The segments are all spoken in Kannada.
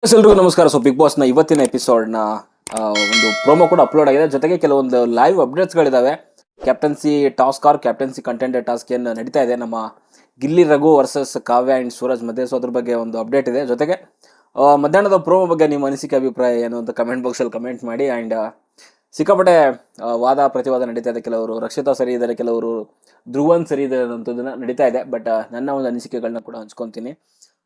ಎಲ್ರಿಗೂ ನಮಸ್ಕಾರ. ಸೊ ಬಿಗ್ ಬಾಸ್ನ ಇವತ್ತಿನ ಎಪಿಸೋಡ್ನ ಒಂದು ಪ್ರೋಮೋ ಕೂಡ ಅಪ್ಲೋಡ್ ಆಗಿದೆ. ಜೊತೆಗೆ ಕೆಲವೊಂದು ಲೈವ್ ಅಪ್ಡೇಟ್ಸ್ಗಳಿದ್ದಾವೆ. Captaincy task or captaincy contended task ಏನು ನಡೀತಾ ಇದೆ ನಮ್ಮ ಗಿಲ್ಲಿ ರಘು ವರ್ಸಸ್ ಕಾವ್ಯ ಆ್ಯಂಡ್ ಸೂರಜ್ ಮಧ್ಯೆ. ಸೊ ಅದ್ರ ಬಗ್ಗೆ ಒಂದು ಅಪ್ಡೇಟ್ ಇದೆ. ಜೊತೆಗೆ ಮಧ್ಯಾಹ್ನದ ಪ್ರೋಮೋ ಬಗ್ಗೆ ನಿಮ್ಮ ಅನಿಸಿಕೆ ಅಭಿಪ್ರಾಯ ಏನು ಅಂತ ಕಮೆಂಟ್ ಬಾಕ್ಸಲ್ಲಿ ಕಮೆಂಟ್ ಮಾಡಿ. ಆ್ಯಂಡ್ ಸಿಕ್ಕಾಪಟ್ಟೆ ವಾದ ಪ್ರತಿವಾದ ನಡೀತಾ ಇದೆ. ಕೆಲವರು ರಕ್ಷಿತಾ ಸರಿ ಇದ್ದಾರೆ, ಕೆಲವರು ಧ್ರುವನ್ ಸರಿ ಇದೆ ಅನ್ನೋಂಥದ್ದನ್ನ ನಡೀತಾ ಇದೆ. ಬಟ್ ನನ್ನ ಒಂದು ಅನಿಸಿಕೆಗಳನ್ನ ಕೂಡ ಹಂಚ್ಕೊತೀನಿ.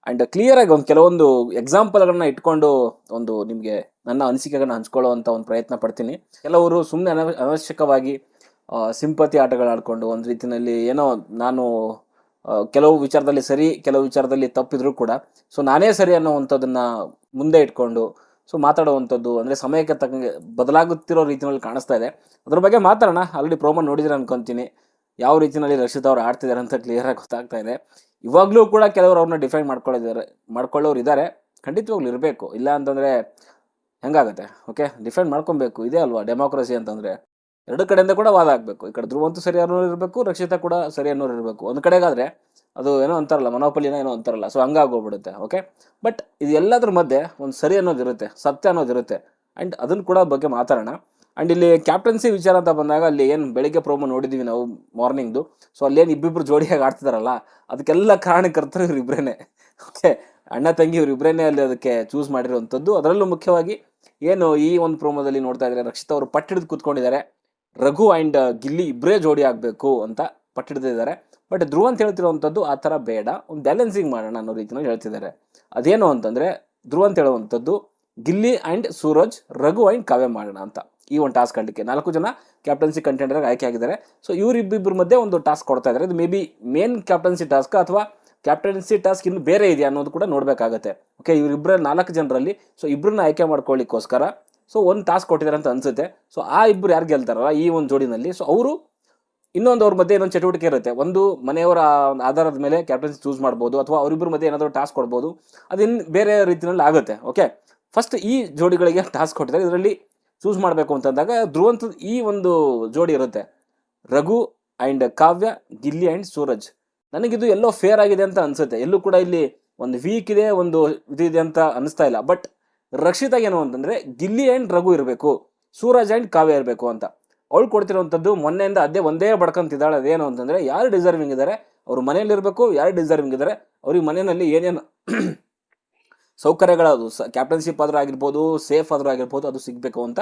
ಆ್ಯಂಡ್ ಕ್ಲಿಯರಾಗಿ ಒಂದು ಕೆಲವೊಂದು ಎಕ್ಸಾಂಪಲ್ಗಳನ್ನ ಇಟ್ಕೊಂಡು ಒಂದು ನಿಮಗೆ ನನ್ನ ಅನಿಸಿಕೆಗಳನ್ನ ಹಂಚ್ಕೊಳ್ಳುವಂಥ ಒಂದು ಪ್ರಯತ್ನ ಪಡ್ತೀನಿ. ಕೆಲವರು ಸುಮ್ಮನೆ ಅನವಶ್ಯಕವಾಗಿ ಸಿಂಪತಿ ಆಟಗಳು ಆಡ್ಕೊಂಡು ಒಂದು ರೀತಿಯಲ್ಲಿ ಏನೋ ನಾನು ಕೆಲವು ವಿಚಾರದಲ್ಲಿ ಸರಿ, ಕೆಲವು ವಿಚಾರದಲ್ಲಿ ತಪ್ಪಿದ್ರು ಕೂಡ ಸೊ ನಾನೇ ಸರಿ ಅನ್ನೋವಂಥದ್ದನ್ನ ಮುಂದೆ ಇಟ್ಕೊಂಡು ಸೊ ಮಾತಾಡುವಂಥದ್ದು ಅಂದರೆ ಸಮಯಕ್ಕೆ ತಕ್ಕಂಗೆ ಬದಲಾಗುತ್ತಿರೋ ರೀತಿಯಲ್ಲಿ ಕಾಣಿಸ್ತಾ ಇದೆ. ಅದ್ರ ಬಗ್ಗೆ ಮಾತಾಡೋಣ. ಆಲ್ರೆಡಿ ಪ್ರೋಮೋ ನೋಡಿದ್ರೆ ಅನ್ಕೊತೀನಿ ಯಾವ ರೀತಿಯಲ್ಲಿ ರಕ್ಷಿತ್ ಅವ್ರು ಆಡ್ತಿದ್ದಾರೆ ಅಂತ ಕ್ಲಿಯರಾಗಿ ಗೊತ್ತಾಗ್ತಾ ಇದೆ. ಇವಾಗಲೂ ಕೂಡ ಕೆಲವರು ಅವ್ರನ್ನ ಡಿಫೈನ್ ಮಾಡ್ಕೊಳ್ಳೋರು ಇದ್ದಾರೆ. ಖಂಡಿತವಾಗ್ಲೂ ಇರಬೇಕು, ಇಲ್ಲ ಅಂತಂದರೆ ಹೆಂಗಾಗತ್ತೆ? ಓಕೆ, ಡಿಫೈನ್ ಮಾಡ್ಕೊಬೇಕು. ಇದೇ ಅಲ್ವಾ ಡೆಮೋಕ್ರಸಿ ಅಂತಂದರೆ. ಎರಡು ಕಡೆಯಿಂದ ಕೂಡ ವಾದ ಆಗಬೇಕು. ಈ ಕಡೆ ಧ್ರುವಂತೂ ಸರಿ ಅನ್ನೋರು ಇರಬೇಕು, ರಕ್ಷಿತಾ ಕೂಡ ಸರಿ ಅನ್ನೋರು ಇರಬೇಕು. ಒಂದು ಕಡೆಗಾದರೆ ಅದು ಏನೋ ಅಂತಾರಲ್ಲ, ಮನೋಪಲಿನ ಏನೋ ಅಂತಾರಲ್ಲ, ಸೊ ಹಂಗಾಗೋಗ್ಬಿಡುತ್ತೆ. ಓಕೆ, ಬಟ್ ಇದು ಎಲ್ಲದ್ರ ಮಧ್ಯೆ ಒಂದು ಸರಿ ಅನ್ನೋದಿರುತ್ತೆ, ಸತ್ಯ ಅನ್ನೋದಿರುತ್ತೆ. ಆ್ಯಂಡ್ ಅದನ್ನು ಕೂಡ ಬಗ್ಗೆ ಮಾತಾಡೋಣ. ಆ್ಯಂಡ್ ಇಲ್ಲಿ ಕ್ಯಾಪ್ಟನ್ಸಿ ವಿಚಾರ ಅಂತ ಬಂದಾಗ ಅಲ್ಲಿ ಏನು ಬೆಳಿಗ್ಗೆ ಪ್ರೋಮೋ ನೋಡಿದ್ದೀವಿ ನಾವು ಮಾರ್ನಿಂಗ್ದು. ಸೊ ಅಲ್ಲೇನು ಇಬ್ಬಿಬ್ರು ಜೋಡಿಯಾಗಿ ಆಡ್ತಿದಾರಲ್ಲ, ಅದಕ್ಕೆಲ್ಲ ಕಾರಣಕರ್ತರು ಇವರಿಬ್ಬರೇ. ಓಕೆ, ಅಣ್ಣ ತಂಗಿ ಇವರಿಬ್ಬರೇ ಅಲ್ಲಿ ಅದಕ್ಕೆ ಚೂಸ್ ಮಾಡಿರುವಂಥದ್ದು. ಅದರಲ್ಲೂ ಮುಖ್ಯವಾಗಿ ಏನು ಈ ಒಂದು ಪ್ರೋಮೋದಲ್ಲಿ ನೋಡ್ತಾ ಇದ್ದಾರೆ, ರಕ್ಷಿತ್ ಅವರು ಪಟ್ಟಿಡಿದು ಕೂತ್ಕೊಂಡಿದ್ದಾರೆ. ರಘು ಆ್ಯಂಡ್ ಗಿಲ್ಲಿ ಇಬ್ಬರೇ ಜೋಡಿ ಆಗಬೇಕು ಅಂತ ಪಟ್ಟಿಡ್ತಿದ್ದಾರೆ. ಬಟ್ ಧ್ರುವ ಅಂತ ಹೇಳ್ತಿರೋವಂಥದ್ದು ಆ ಥರ ಬೇಡ, ಒಂದು ಬ್ಯಾಲೆನ್ಸಿಂಗ್ ಮಾಡೋಣ ಅನ್ನೋ ರೀತಿಯಲ್ಲಿ ಹೇಳ್ತಿದ್ದಾರೆ. ಅದೇನು ಅಂತಂದರೆ ಧ್ರುವ ಅಂತ ಹೇಳುವಂಥದ್ದು ಗಿಲ್ಲಿ ಆ್ಯಂಡ್ ಸೂರಜ್, ರಘು ಆ್ಯಂಡ್ ಕಾವ್ಯ ಮಾಡೋಣ ಅಂತ ಈ ಒಂದು ಟಾಸ್ಕ್ ಆಡಲಿಕ್ಕೆ 4 ಜನ ಕ್ಯಾಪ್ಟನ್ಸಿ ಕಂಟೆಂಡರ್ ಆಯ್ಕೆ ಆಗಿದ್ದಾರೆ. ಸೊ ಇವರಿಬ್ಬರ ಮಧ್ಯೆ ಒಂದು ಟಾಸ್ಕ್ ಕೊಡ್ತಾ ಇದ್ದಾರೆ. ಇದು may be main captaincy task ಅಥವಾ ಕ್ಯಾಪ್ಟನ್ಸಿ ಟಾಸ್ಕ್ ಇನ್ನು ಬೇರೆ ಇದೆಯಾ ಅನ್ನೋದು ಕೂಡ ನೋಡಬೇಕಾಗತ್ತೆ. ಓಕೆ, ಇವರಿಬ್ಬರ 4 ಜನರಲ್ಲಿ ಸೊ ಇಬ್ಬರನ್ನ ಆಯ್ಕೆ ಮಾಡ್ಕೊಳ್ಳಿಕ್ಕೋಸ್ಕರ ಸೊ ಒಂದು ಟಾಸ್ಕ್ ಕೊಟ್ಟಿದ್ದಾರೆ ಅಂತ ಅನ್ಸುತ್ತೆ. ಸೊ ಆ ಇಬ್ಬರು ಯಾರು ಗೆಲ್ತಾರಲ್ಲ ಈ ಒಂದು ಜೋಡಿನಲ್ಲಿ, ಸೊ ಅವರು ಇನ್ನೊಂದು ಅವ್ರ ಮಧ್ಯೆ ಇನ್ನೊಂದು ಚಟುವಟಿಕೆ ಇರುತ್ತೆ. ಒಂದು ಮನೆಯವರ ಆಧಾರದ ಮೇಲೆ ಕ್ಯಾಪ್ಟನ್ಸಿ ಚೂಸ್ ಮಾಡ್ಬೋದು, ಅಥವಾ ಅವರಿಬ್ಬರ ಮಧ್ಯೆ ಏನಾದರೂ ಟಾಸ್ಕ್ ಕೊಡ್ಬೋದು. ಅದಿನ್ನು ಬೇರೆ ರೀತಿಯಲ್ಲಿ ಆಗುತ್ತೆ. ಓಕೆ, ಫಸ್ಟ್ ಈ ಜೋಡಿಗಳಿಗೆ ಟಾಸ್ಕ್ ಕೊಟ್ಟಿದ್ದಾರೆ. ಇದರಲ್ಲಿ ಚೂಸ್ ಮಾಡಬೇಕು ಅಂತಂದಾಗ ಧ್ರುವಂತ ಈ ಒಂದು ಜೋಡಿ ಇರುತ್ತೆ, Raghu and Kavya, Gilli and Suraj. ನನಗಿದು ಎಲ್ಲೋ ಫೇರ್ ಆಗಿದೆ ಅಂತ ಅನಿಸುತ್ತೆ. ಎಲ್ಲೂ ಕೂಡ ಇಲ್ಲಿ ಒಂದು ವೀಕ್ ಇದೆ, ಒಂದು ಇದಿದೆ ಅಂತ ಅನಿಸ್ತಾ ಇಲ್ಲ. ಬಟ್ ರಕ್ಷಿತಾ ಏನು ಅಂತಂದರೆ ಗಿಲ್ಲಿ ಆ್ಯಂಡ್ ರಘು ಇರಬೇಕು, ಸೂರಜ್ ಆ್ಯಂಡ್ ಕಾವ್ಯ ಇರಬೇಕು ಅಂತ ಅವಳು ಕೊಡ್ತಿರೋವಂಥದ್ದು. ಮೊನ್ನೆಯಿಂದ ಅದೇ ಒಂದೇ ಬಡ್ಕೊಂತಿದ್ದಾಳೆ. ಅದೇನು ಅಂತಂದರೆ ಯಾರು ಡಿಸರ್ವಿಂಗ್ ಇದ್ದಾರೆ ಅವರು ಮನೆಯಲ್ಲಿರಬೇಕು, ಯಾರು ಡಿಸರ್ವಿಂಗ್ ಇದ್ದಾರೆ ಅವ್ರಿಗೆ ಮನೆಯಲ್ಲಿ ಏನೇನು ಸೌಕರ್ಯಗಳದು ಕ್ಯಾಪ್ಟನ್ಶಿಪ್ ಆದರೂ ಆಗಿರ್ಬೋದು, ಸೇಫ್ ಆದರೂ ಆಗಿರ್ಬೋದು, ಅದು ಸಿಗಬೇಕು ಅಂತ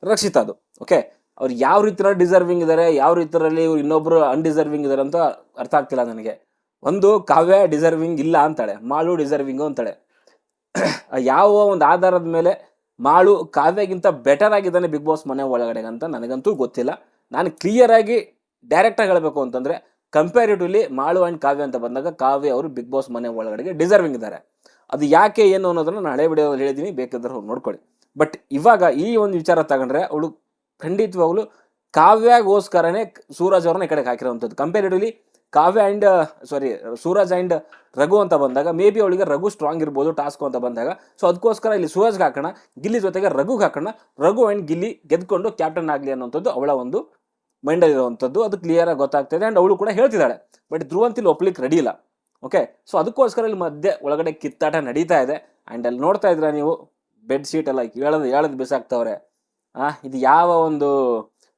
ರಕ್ಷಿತಾ ಅದು. ಓಕೆ, ಅವ್ರು ಯಾವ ರೀತಿಯಲ್ಲಿ ಡಿಸರ್ವಿಂಗ್ ಇದ್ದಾರೆ, ಯಾವ ರೀತಿಯಲ್ಲಿ ಇವ್ರು ಇನ್ನೊಬ್ಬರು ಅನ್ಡಿಸರ್ವಿಂಗ್ ಇದ್ದಾರೆ ಅಂತ ಅರ್ಥ ಆಗ್ತಿಲ್ಲ ನನಗೆ. ಒಂದು ಕಾವ್ಯ ಡಿಸರ್ವಿಂಗ್ ಇಲ್ಲ ಅಂತಾಳೆ, ಮಾಳು ಡಿಸರ್ವಿಂಗು ಅಂತಾಳೆ. ಯಾವ ಒಂದು ಆಧಾರದ ಮೇಲೆ ಮಾಳು ಕಾವ್ಯಗಿಂತ ಬೆಟರ್ ಆಗಿದ್ದಾನೆ ಬಿಗ್ ಬಾಸ್ ಮನೆ ಒಳಗಡೆ ಅಂತ ನನಗಂತೂ ಗೊತ್ತಿಲ್ಲ. ನಾನು ಕ್ಲಿಯರಾಗಿ ಡೈರೆಕ್ಟಾಗಿ ಹೇಳಬೇಕು ಅಂತಂದರೆ ಕಂಪ್ಯಾರಿಟಿವ್ಲಿ ಮಾಳು ಆ್ಯಂಡ್ ಕಾವ್ಯ ಅಂತ ಬಂದಾಗ ಕಾವ್ಯ ಅವರು ಬಿಗ್ ಬಾಸ್ ಮನೆ ಒಳಗಡೆಗೆ ಡಿಸರ್ವಿಂಗ್ ಇದ್ದಾರೆ. ಅದು ಯಾಕೆ ಏನು ಅನ್ನೋದನ್ನು ನಾನು ಹಳೆ ವಿಡಿಯೋದಲ್ಲಿ ಹೇಳಿದ್ದೀನಿ, ಬೇಕಾದ್ರೆ ಹೋಗಿ ನೋಡ್ಕೊಳ್ಳಿ. ಬಟ್ ಇವಾಗ ಈ ಒಂದು ವಿಚಾರ ತಗೊಂಡ್ರೆ ಅವಳು ಖಂಡಿತವಾಗ್ಲೂ ಕಾವ್ಯಾಗೋಸ್ಕರನೇ ಸೂರಜ್ ಅವ್ರನ್ನ ಈ ಕಡೆಗೆ ಹಾಕಿರೋವಂಥದ್ದು. Comparatively Kavya and Suraj and Raghu ಅಂತ ಬಂದಾಗ ಮೇ ಬಿ ಅವಳಿಗೆ ರಘು ಸ್ಟ್ರಾಂಗ್ ಇರ್ಬೋದು ಟಾಸ್ಕ್ ಅಂತ ಬಂದಾಗ. ಸೊ ಅದಕ್ಕೋಸ್ಕರ ಇಲ್ಲಿ ಸೂರಜ್ಗೆ ಹಾಕೋಣ, ಗಿಲ್ಲಿ ಜೊತೆಗೆ ರಘುಗೆ ಹಾಕೋಣ, ರಘು ಆ್ಯಂಡ್ ಗಿಲ್ಲಿ ಗೆದ್ಕೊಂಡು ಕ್ಯಾಪ್ಟನ್ ಆಗಲಿ ಅನ್ನೋಂಥದ್ದು ಅವಳ ಒಂದು ಮೈಂಡಲ್ಲಿರುವಂಥದ್ದು. ಅದು ಕ್ಲಿಯರಾಗಿ ಗೊತ್ತಾಗ್ತಾಯಿದೆ. ಆ್ಯಂಡ್ ಅವಳು ಕೂಡ ಹೇಳ್ತಿದ್ದಾಳೆ. ಬಟ್ ಧ್ರುವಂತಿಲ್ಲಿ ಒಪ್ಲಿಕ್ಕೆ ರೆಡಿ ಇಲ್ಲ. ಓಕೆ, ಸೊ ಅದಕ್ಕೋಸ್ಕರ ಇಲ್ಲಿ ಮಧ್ಯೆ ಒಳಗಡೆ ಕಿತ್ತಾಟ ನಡೀತಾ ಇದೆ. ಆ್ಯಂಡ್ ಅಲ್ಲಿ ನೋಡ್ತಾ ಇದ್ರೆ ನೀವು ಬೆಡ್ಶೀಟ್ ಎಲ್ಲ ಹೇಳೋದು ಬಿಸಾಕ್ತವ್ರೆ. ಇದು ಯಾವ ಒಂದು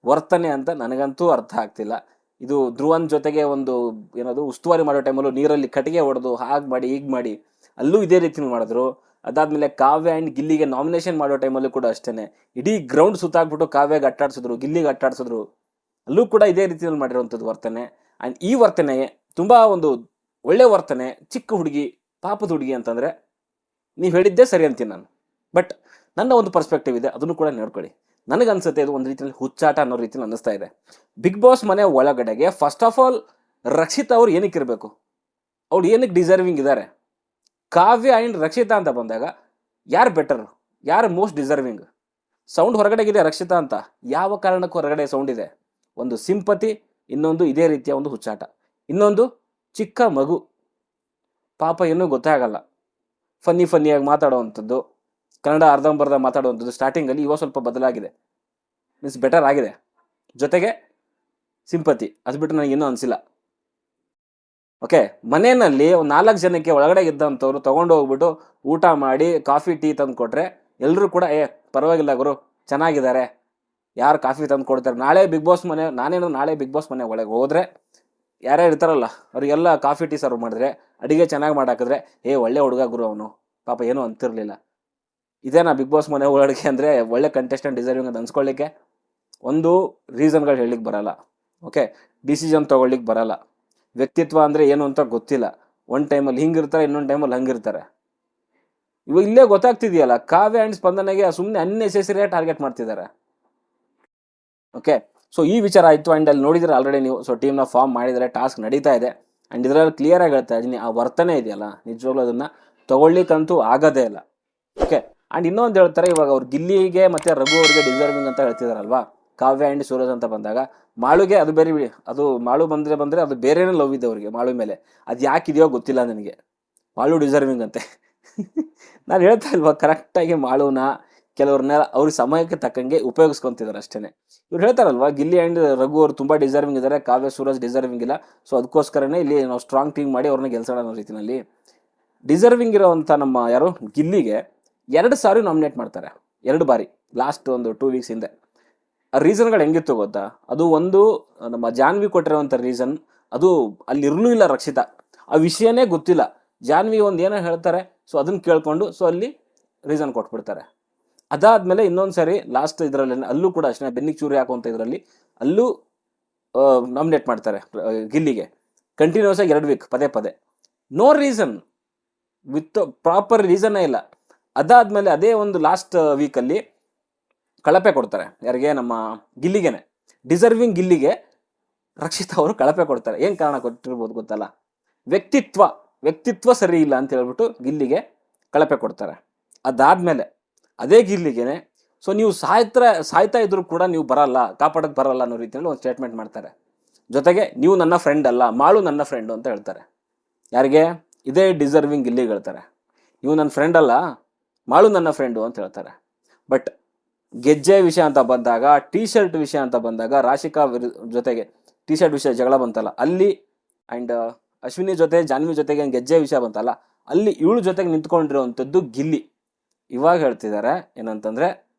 ವರ್ತನೆ ಅಂತ ನನಗಂತೂ ಅರ್ಥ ಆಗ್ತಿಲ್ಲ. ಇದು ಧ್ರುವನ್ ಜೊತೆಗೆ ಒಂದು ಏನದು ಉಸ್ತುವಾರಿ ಮಾಡೋ ಟೈಮಲ್ಲೂ ನೀರಲ್ಲಿ ಕಟ್ಟಿಗೆ ಹೊಡೆದು ಹಾಗೆ ಮಾಡಿ ಹೀಗೆ ಮಾಡಿ ಅಲ್ಲೂ ಇದೇ ರೀತಿಯಲ್ಲಿ ಮಾಡಿದ್ರು. ಅದಾದಮೇಲೆ ಕಾವ್ಯ ಆ್ಯಂಡ್ ಗಿಲ್ಲಿಗೆ ನಾಮಿನೇಷನ್ ಮಾಡೋ ಟೈಮಲ್ಲೂ ಕೂಡ ಅಷ್ಟೇ ಇಡೀ ಗ್ರೌಂಡ್ ಸುತ್ತಾಕ್ಬಿಟ್ಟು ಕಾವ್ಯಗೆ ಅಟ್ಟಾಡ್ಸಿದ್ರು, ಗಿಲ್ಲಿಗೆ ಅಟ್ಟಾಡ್ಸಿದ್ರು. ಅಲ್ಲೂ ಕೂಡ ಇದೇ ರೀತಿಯಲ್ಲಿ ಮಾಡಿರೋವಂಥದ್ದು ವರ್ತನೆ. ಆ್ಯಂಡ್ ಈ ವರ್ತನೆ ತುಂಬ ಒಂದು ಒಳ್ಳೆ ವರ್ತನೆ. ಚಿಕ್ಕ ಹುಡುಗಿ, ಪಾಪದ ಹುಡುಗಿ ಅಂತಂದರೆ ನೀವು ಹೇಳಿದ್ದೇ ಸರಿ ಅಂತೀನಿ ನಾನು. ಬಟ್ ನನ್ನ ಒಂದು ಪರ್ಸ್ಪೆಕ್ಟಿವ್ ಇದೆ, ಅದನ್ನು ಕೂಡ ನೋಡ್ಕೊಳ್ಳಿ. ನನಗನ್ಸುತ್ತೆ ಇದು ಒಂದು ರೀತಿಯಲ್ಲಿ ಹುಚ್ಚಾಟ ಅನ್ನೋ ರೀತಿಯಲ್ಲಿ ಅನ್ನಿಸ್ತಾ ಇದೆ. ಬಿಗ್ ಬಾಸ್ ಮನೆ ಒಳಗಡೆಗೆ ಫಸ್ಟ್ ಆಫ್ ಆಲ್ ರಕ್ಷಿತಾ ಅವ್ರು ಏನಕ್ಕೆ ಇರಬೇಕು, ಅವ್ರು ಏನಕ್ಕೆ ಡಿಸರ್ವಿಂಗ್ ಇದ್ದಾರೆ? ಕಾವ್ಯ ಆ್ಯಂಡ್ ರಕ್ಷಿತಾ ಅಂತ ಬಂದಾಗ ಯಾರು ಬೆಟರ್, ಯಾರು ಮೋಸ್ಟ್ ಡಿಸರ್ವಿಂಗ್? ಸೌಂಡ್ ಹೊರಗಡೆಗಿದೆ ರಕ್ಷಿತಾ ಅಂತ, ಯಾವ ಕಾರಣಕ್ಕೂ ಹೊರಗಡೆ ಸೌಂಡ್ ಇದೆ? ಒಂದು ಸಿಂಪತಿ, ಇನ್ನೊಂದು ಇದೇ ರೀತಿಯ ಒಂದು ಹುಚ್ಚಾಟ, ಇನ್ನೊಂದು ಚಿಕ್ಕ ಮಗು, ಪಾಪ ಏನೂ ಗೊತ್ತಾಗಲ್ಲ, ಫನ್ನಿಯಾಗಿ ಮಾತಾಡೋವಂಥದ್ದು, ಕನ್ನಡ ಅರ್ಧಂಬರ್ಧ ಮಾತಾಡುವಂಥದ್ದು. ಸ್ಟಾರ್ಟಿಂಗಲ್ಲಿ ಇವಾಗ ಸ್ವಲ್ಪ ಬದಲಾಗಿದೆ, ಮೀನ್ಸ್ ಬೆಟರ್ ಆಗಿದೆ. ಜೊತೆಗೆ ಸಿಂಪತಿ, ಅದು ಬಿಟ್ಟು ನನಗೇನೂ ಅನಿಸಿಲ್ಲ. ಓಕೆ, ಮನೆಯಲ್ಲಿ ಒಂದು 4 ಜನಕ್ಕೆ ಒಳಗಡೆ ಇದ್ದಂಥವ್ರು ತೊಗೊಂಡು ಹೋಗ್ಬಿಟ್ಟು ಊಟ ಮಾಡಿ ಕಾಫಿ ಟೀ ತಂದು ಕೊಟ್ಟರೆ ಎಲ್ಲರೂ ಕೂಡ ಪರವಾಗಿಲ್ಲ ಗುರು ಚೆನ್ನಾಗಿದ್ದಾರೆ, ಯಾರು ಕಾಫಿ ತಂದು ಕೊಡ್ತಾರೆ. ನಾಳೆ ಬಿಗ್ ಬಾಸ್ ಮನೆ, ನಾಳೆ ಬಿಗ್ ಬಾಸ್ ಮನೆ ಒಳಗೆ ಹೋದರೆ ಯಾರ್ಯಾರು ಇರ್ತಾರಲ್ಲ ಅವರಿಗೆಲ್ಲ ಕಾಫಿ ಟೀ ಸರ್ವ್ ಮಾಡಿದ್ರೆ, ಅಡುಗೆ ಚೆನ್ನಾಗಿ ಮಾಡಾಕಿದ್ರೆ ಒಳ್ಳೆ ಹುಡುಗ ಗುರು ಅವನು ಪಾಪ ಏನೂ ಅಂತಿರಲಿಲ್ಲ. ಇದೇನಾ ಬಿಗ್ ಬಾಸ್ ಮನೆ ಒಳಗೆ ಅಂದರೆ ಒಳ್ಳೆ ಕಂಟೆಸ್ಟೆಂಟ್ ಡಿಸರ್ವಿಂಗ್ ಅಂತ ಅನ್ಸ್ಕೊಳ್ಳಿಕ್ಕೆ ಒಂದು ರೀಸನ್ಗಳು ಹೇಳಲಿಕ್ಕೆ ಬರಲ್ಲ. ಓಕೆ, ಡಿಸಿಷನ್ ತೊಗೊಳ್ಲಿಕ್ಕೆ ಬರಲ್ಲ. ವ್ಯಕ್ತಿತ್ವ ಅಂದರೆ ಏನು ಅಂತ ಗೊತ್ತಿಲ್ಲ. ಒಂದು ಟೈಮಲ್ಲಿ ಹಿಂಗಿರ್ತಾರೆ, ಇನ್ನೊಂದು ಟೈಮಲ್ಲಿ ಹಂಗಿರ್ತಾರೆ. ಇವಾಗ ಇಲ್ಲೇ ಗೊತ್ತಾಗ್ತಿದೆಯಲ್ಲ, ಕಾವ್ಯ ಆ್ಯಂಡ್ ಸ್ಪಂದನೆಗೆ ಸುಮ್ಮನೆ ಅನ್ನೆಸೆಸರಿಯಾಗಿ ಟಾರ್ಗೆಟ್ ಮಾಡ್ತಿದ್ದಾರೆ. ಓಕೆ, ಸೊ ಈ ವಿಚಾರ ಆಯಿತು. ಆ್ಯಂಡ್ ಅಲ್ಲಿ ನೋಡಿದ್ರೆ ಆಲ್ರೆಡಿ ನೀವು ಟೀಮ್ನ ಫಾರ್ಮ್ ಮಾಡಿದರೆ, ಟಾಸ್ಕ್ ನಡೀತಾ ಇದೆ. ಆ್ಯಂಡ್ ಇದರಲ್ಲಿ ಕ್ಲಿಯರಾಗಿ ಹೇಳ್ತಾ ಇದ್ದೀನಿ, ಆ ವರ್ತನೆ ಇದೆಯಲ್ಲ ನಿಜವಾಗ್ಲೂ ಅದನ್ನು ತೊಗೊಳ್ಲಿಕ್ಕಂತೂ ಆಗೋದೇ ಇಲ್ಲ. ಓಕೆ, ಆ್ಯಂಡ್ ಇನ್ನೊಂದು ಹೇಳ್ತಾರೆ, ಇವಾಗ ಅವ್ರು ಗಿಲ್ಲಿಗೆ ಮತ್ತು ರಘು ಅವ್ರಿಗೆ ಡಿಸರ್ವಿಂಗ್ ಅಂತ ಹೇಳ್ತಿದಾರಲ್ವಾ, ಕಾವ್ಯ ಆ್ಯಂಡ್ ಸೂರಜ್ ಅಂತ ಬಂದಾಗ ಮಾಳುಗೆ ಅದು ಬೇರೆ ಬಿಡಿ, ಅದು ಮಾಳು ಬಂದರೆ ಅದು ಬೇರೆನೇ ಲವ್ ಇದೆ ಅವ್ರಿಗೆ ಮಾಳು ಮೇಲೆ. ಅದು ಯಾಕಿದೆಯೋ ಗೊತ್ತಿಲ್ಲ ನನಗೆ, ಮಾಳು ಡಿಸರ್ವಿಂಗ್ ಅಂತೆ. ನಾನು ಹೇಳ್ತಾ ಇಲ್ವಾ, ಕರೆಕ್ಟಾಗಿ ಮಾಳುನ ಕೆಲವ್ರನ್ನ ಅವ್ರ ಸಮಯಕ್ಕೆ ತಕ್ಕಂಗೆ ಉಪಯೋಗಿಸ್ಕೊತಿದ್ದಾರೆ ಅಷ್ಟೇ. ಇವ್ರು ಹೇಳ್ತಾರಲ್ವಾ, ಗಿಲ್ಲಿ ಆ್ಯಂಡ್ ರಘು ಅವರು ತುಂಬ ಡಿಸರ್ವಿಂಗ್ ಇದ್ದಾರೆ, ಕಾವ್ಯ ಸೂರಜ್ ಡಿಸರ್ವಿಂಗ್ ಇಲ್ಲ. ಸೊ ಅದಕ್ಕೋಸ್ಕರನೇ ಇಲ್ಲಿ ನಾವು ಸ್ಟ್ರಾಂಗ್ ಟೀಮ್ ಮಾಡಿ ಅವ್ರನ್ನ ಗೆಲ್ಸೋಣ ಅನ್ನೋ ರೀತಿಯಲ್ಲಿ ಡಿಸರ್ವಿಂಗ್ ಇರೋವಂಥ ನಮ್ಮ ಯಾರು ಗಿಲ್ಲಿಗೆ 2 ಸಾರಿ ನಾಮಿನೇಟ್ ಮಾಡ್ತಾರೆ, 2 ಬಾರಿ ಲಾಸ್ಟ್ ಒಂದು 2 ವೀಕ್ಸ್ ಹಿಂದೆ. ಆ ರೀಸನ್ಗಳು ಹೆಂಗಿತ್ತು ಗೊತ್ತಾ, ಅದು ಒಂದು ನಮ್ಮ ಜಾನ್ವಿ ಕೊಟ್ಟಿರೋವಂಥ ರೀಸನ್, ಅದು ಅಲ್ಲಿ ಇರಲೂ ಇಲ್ಲ ರಕ್ಷಿತಾ, ಆ ವಿಷಯನೇ ಗೊತ್ತಿಲ್ಲ. ಜಾನ್ವಿ ಒಂದು ಏನೋ ಹೇಳ್ತಾರೆ, ಸೊ ಅದನ್ನು ಕೇಳ್ಕೊಂಡು ಸೊ ಅಲ್ಲಿ ರೀಸನ್ ಕೊಟ್ಬಿಡ್ತಾರೆ. ಅದಾದಮೇಲೆ ಇನ್ನೊಂದು ಸಾರಿ ಲಾಸ್ಟ್ ಇದರಲ್ಲಿ ಅಲ್ಲೂ ಕೂಡ ಅಷ್ಟೇ ಬೆನ್ನಿಗೆ ಚೂರಿ ಹಾಕುವಂಥ ಇದರಲ್ಲಿ ಅಲ್ಲೂ ನಾಮಿನೇಟ್ ಮಾಡ್ತಾರೆ ಗಿಲ್ಲಿಗೆ, ಕಂಟಿನ್ಯೂಸ್ ಆಗಿ 2 ವೀಕ್ ಪದೇ. ನೋ ರೀಸನ್, ವಿತ್ ಪ್ರಾಪರ್ ರೀಸನ್ನೇ ಇಲ್ಲ. ಅದಾದಮೇಲೆ ಅದೇ ಒಂದು ಲಾಸ್ಟ್ ವೀಕಲ್ಲಿ ಕಳಪೆ ಕೊಡ್ತಾರೆ, ಯಾರಿಗೆ ನಮ್ಮ ಗಿಲ್ಲಿಗೆನೆ, ಡಿಸರ್ವಿಂಗ್ ಗಿಲ್ಲಿಗೆ ರಕ್ಷಿತಾ ಅವರು ಕಳಪೆ ಕೊಡ್ತಾರೆ. ಏನು ಕಾರಣ ಕೊಟ್ಟಿರ್ಬೋದು ಗೊತ್ತಲ್ಲ, ವ್ಯಕ್ತಿತ್ವ ಸರಿ ಇಲ್ಲ ಅಂತ ಹೇಳ್ಬಿಟ್ಟು ಗಿಲ್ಲಿಗೆ ಕಳಪೆ ಕೊಡ್ತಾರೆ. ಅದಾದಮೇಲೆ ಅದೇ ಗಿಲ್ಲಿಗೆನೆ ಸೊ ನೀವು ಸಾಯ್ತಾ ಇದ್ರು ಕೂಡ ನೀವು ಬರಲ್ಲ, ಕಾಪಾಡೋಕ್ಕೆ ಬರಲ್ಲ ಅನ್ನೋ ರೀತಿಯಲ್ಲಿ ಒಂದು ಸ್ಟೇಟ್ಮೆಂಟ್ ಮಾಡ್ತಾರೆ. ಜೊತೆಗೆ ನೀವು ನನ್ನ ಫ್ರೆಂಡ್ ಅಲ್ಲ, ಮಾಳು ನನ್ನ ಫ್ರೆಂಡು ಅಂತ ಹೇಳ್ತಾರೆ. ಯಾರಿಗೆ? ಇದೇ ಡಿಸರ್ವಿಂಗ್ ಗಿಲ್ಲಿಗೆ ಹೇಳ್ತಾರೆ, ನೀವು ನನ್ನ ಫ್ರೆಂಡ್ ಅಲ್ಲ, ಮಾಳು ನನ್ನ ಫ್ರೆಂಡು ಅಂತ ಹೇಳ್ತಾರೆ. ಬಟ್ ಗೆಜ್ಜೆ ವಿಷಯ ಅಂತ ಬಂದಾಗ, ಟೀ ಶರ್ಟ್ ವಿಷಯ ಅಂತ ಬಂದಾಗ, ರಾಶಿಕಾ ಜೊತೆಗೆ ಟೀ ಶರ್ಟ್ ವಿಷಯ ಜಗಳ ಬಂತಲ್ಲ ಅಲ್ಲಿ, ಆ್ಯಂಡ್ ಅಶ್ವಿನಿ ಜೊತೆ ಜಾನ್ವಿ ಜೊತೆಗೆ ಗೆಜ್ಜೆ ವಿಷಯ ಬಂತಲ್ಲ ಅಲ್ಲಿ, ಇವಳು ಜೊತೆಗೆ ನಿಂತ್ಕೊಂಡಿರೋವಂಥದ್ದು ಗಿಲ್ಲಿ. ಇವಾಗ ಹೇಳ್ತಿದ್ದಾರೆ ಏನಂತಂದರೆ,